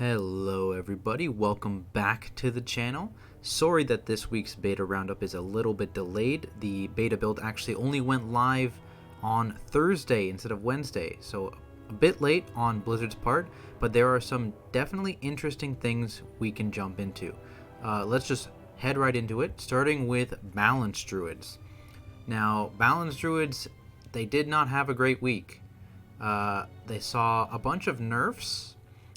Hello everybody, welcome back to the channel. Sorry that this week's beta roundup is a little bit delayed. The beta build actually only went live on Thursday instead of Wednesday, so a bit late on Blizzard's part, but there are some definitely interesting things we can jump into. Let's just head right into it, starting with Balanced Druids. Now, Balanced Druids, they did not have a great week. They saw a bunch of nerfs.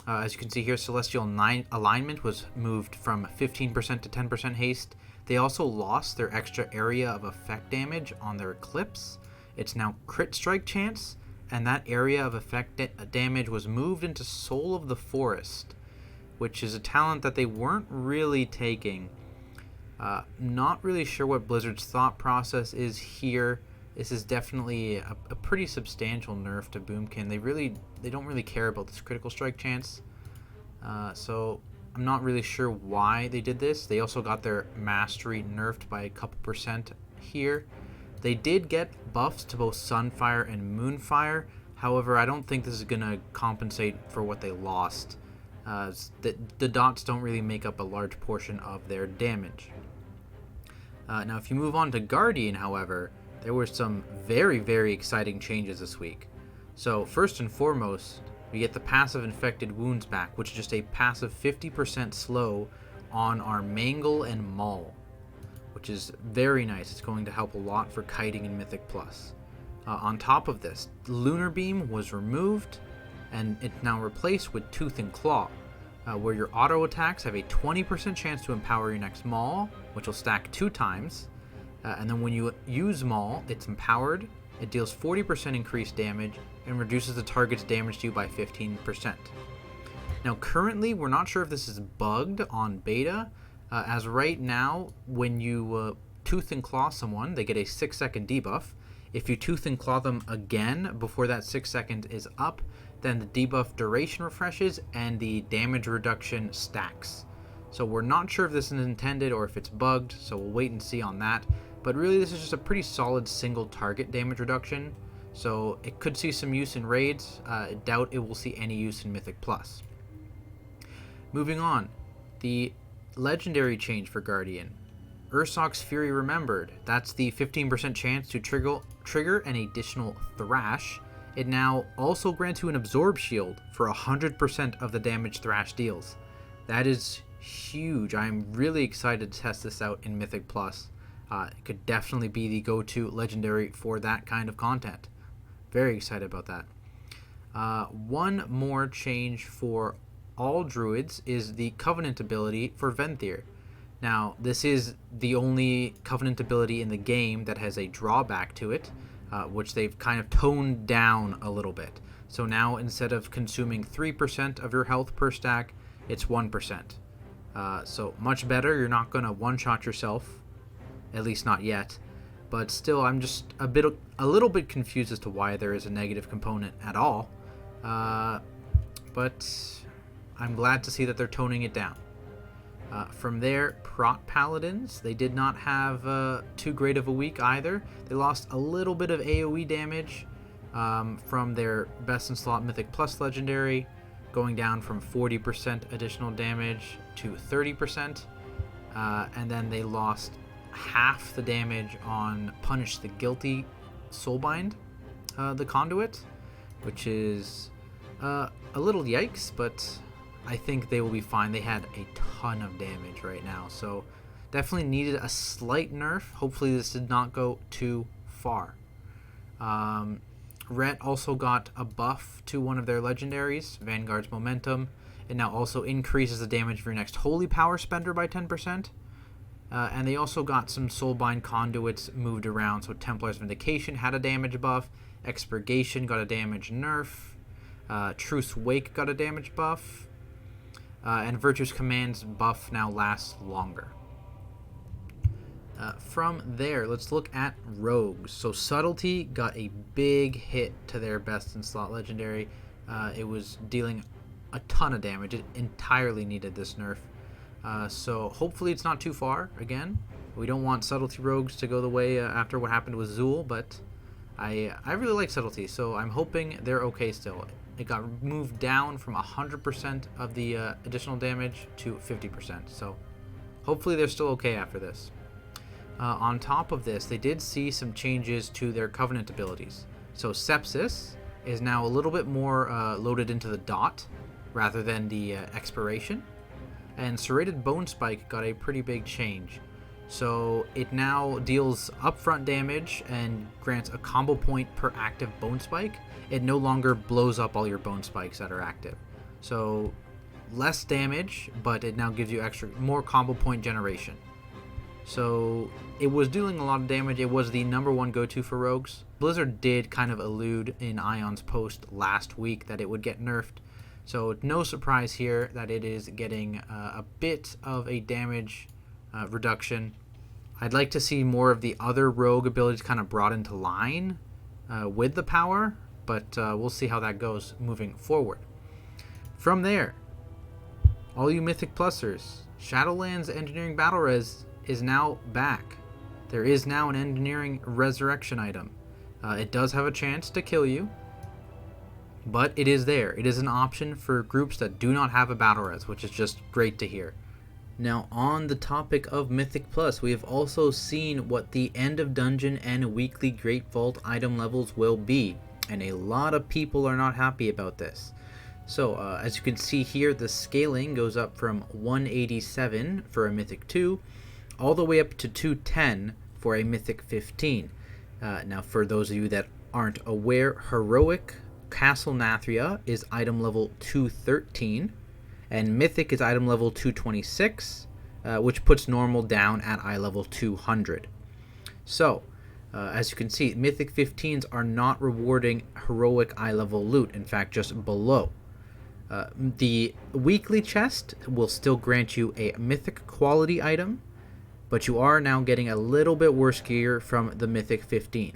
As you can see here, Celestial Alignment was moved from 15% to 10% haste. They also lost their extra area of effect damage on their Eclipse. It's now crit strike chance, and that area of effect damage was moved into Soul of the Forest, which is a talent that they weren't really taking. Not really sure what Blizzard's thought process is here. This is definitely a pretty substantial nerf to Boomkin. They don't really care about this critical strike chance. So I'm not really sure why they did this. They also got their mastery nerfed by a couple percent here. They did get buffs to both Sunfire and Moonfire. However, I don't think this is going to compensate for what they lost. The dots don't really make up a large portion of their damage. Now, if you move on to Guardian, however, there were some very, very exciting changes this week. So first and foremost, we get the passive Infected Wounds back, which is just a passive 50% slow on our Mangle and Maul, which is very nice. It's going to help a lot for kiting in Mythic Plus. On top of this, Lunar Beam was removed, and it's now replaced with Tooth and Claw, where your auto attacks have a 20% chance to empower your next Maul, which will stack 2 times. And then when you use Maul, it's empowered, it deals 40% increased damage, and reduces the target's damage to you by 15%. Now currently, we're not sure if this is bugged on beta, as right now, when you Tooth and Claw someone, they get a 6-second debuff. If you Tooth and Claw them again before that 6 seconds is up, then the debuff duration refreshes and the damage reduction stacks. So we're not sure if this is intended or if it's bugged, so we'll wait and see on that. But really, this is just a pretty solid single target damage reduction, so it could see some use in raids. I doubt it will see any use in Mythic Plus. Moving on, the legendary change for Guardian. Ursoc's Fury Remembered. That's the 15% chance to trigger an additional Thrash. It now also grants you an Absorb Shield for 100% of the damage Thrash deals. That is huge. I'm really excited to test this out in Mythic Plus. It could definitely be the go-to legendary for that kind of content. Very excited about that. One more change for all druids is the Covenant ability for Venthyr. Now, this is the only Covenant ability in the game that has a drawback to it, which they've kind of toned down a little bit. So now, instead of consuming 3% of your health per stack, it's 1%. So much better. You're not going to one-shot yourself. At least not yet, but still I'm just a little bit confused as to why there is a negative component at all, but I'm glad to see that they're toning it down. From there, Prot Paladins, they did not have too great of a week either. They lost a little bit of AoE damage from their best in slot Mythic Plus legendary, going down from 40% additional damage to 30%, and then they lost half the damage on Punish the Guilty Soulbind, the Conduit, which is a little yikes, but I think they will be fine. They had a ton of damage right now, so definitely needed a slight nerf. Hopefully this did not go too far. Ret also got a buff to one of their legendaries, Vanguard's Momentum. It now also increases the damage of your next Holy Power spender by 10%. And they also got some Soulbind conduits moved around. So Templar's Vindication had a damage buff, Expurgation got a damage nerf, Truce Wake got a damage buff, and Virtue's Command's buff now lasts longer. From there, let's look at Rogues. So Subtlety got a big hit to their best in slot legendary. It was dealing a ton of damage. It entirely needed this nerf. So hopefully it's not too far. Again, we don't want Subtlety Rogues to go the way after what happened with Zool, but I really like Subtlety, so I'm hoping they're okay still. it got moved down from 100% of the additional damage to 50%. So hopefully they're still okay after this. On top of this, they did see some changes to their Covenant abilities. So Sepsis is now a little bit more loaded into the dot rather than the expiration. And Serrated Bone Spike got a pretty big change. So it now deals upfront damage and grants a combo point per active Bone Spike. It no longer blows up all your Bone Spikes that are active. So less damage, but it now gives you more combo point generation. So it was dealing a lot of damage. It was the #1 go-to for rogues. Blizzard did kind of allude in Ion's post last week that it would get nerfed. So no surprise here that it is getting a bit of a damage reduction. I'd like to see more of the other rogue abilities kind of brought into line with the power, but we'll see how that goes moving forward. From there, all you Mythic Plusers, Shadowlands Engineering Battle Res is now back. There is now an Engineering Resurrection item. It does have a chance to kill you, but it is there. It is an option for groups that do not have a Battle Res, which is just great to hear. Now, on the topic of Mythic Plus, we have also seen what the end of dungeon and weekly Great Vault item levels will be, and a lot of people are not happy about this. So, as you can see here, the scaling goes up from 187 for a Mythic 2, all the way up to 210 for a Mythic 15. Now, for those of you that aren't aware, Heroic Castle Nathria is item level 213, and Mythic is item level 226, which puts normal down at eye level 200. So, as you can see, Mythic 15s are not rewarding Heroic eye level loot, in fact, just below. The weekly chest will still grant you a Mythic quality item, but you are now getting a little bit worse gear from the Mythic 15.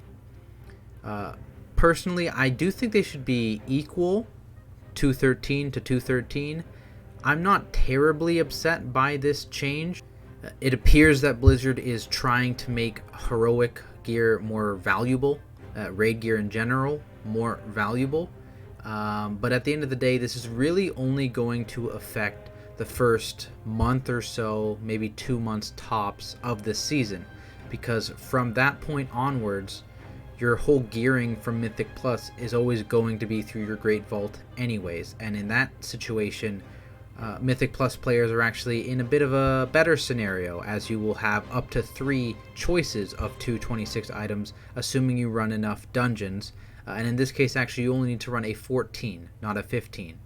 Personally, I do think they should be equal, 213 to 213. I'm not terribly upset by this change. It appears that Blizzard is trying to make heroic gear more valuable, raid gear in general more valuable. But at the end of the day, this is really only going to affect the first month or so, maybe 2 months tops of the season, because from that point onwards, your whole gearing from Mythic Plus is always going to be through your Great Vault anyways, and in that situation, Mythic Plus players are actually in a bit of a better scenario, as you will have up to 3 choices of 226 items, assuming you run enough dungeons, and in this case actually you only need to run a 14, not a 15.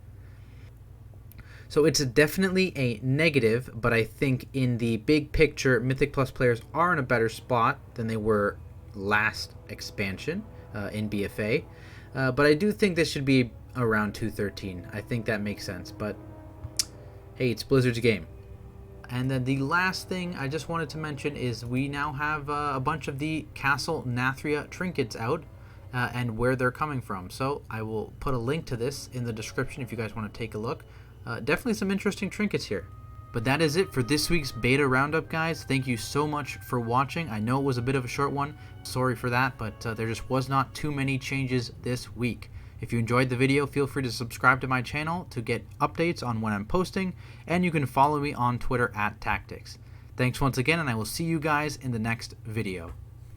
So it's definitely a negative, but I think in the big picture, Mythic Plus players are in a better spot than they were last expansion in BFA. But I do think this should be around 213. I think that makes sense, but hey, it's Blizzard's game. And then the last thing I just wanted to mention is we now have a bunch of the Castle Nathria trinkets out and where they're coming from. So I will put a link to this in the description if you guys want to take a look. Definitely some interesting trinkets here. But that is it for this week's beta roundup, guys. Thank you so much for watching. I know it was a bit of a short one. Sorry for that, but there just was not too many changes this week. If you enjoyed the video, feel free to subscribe to my channel to get updates on when I'm posting, and you can follow me on Twitter @Tactics. Thanks once again, and I will see you guys in the next video.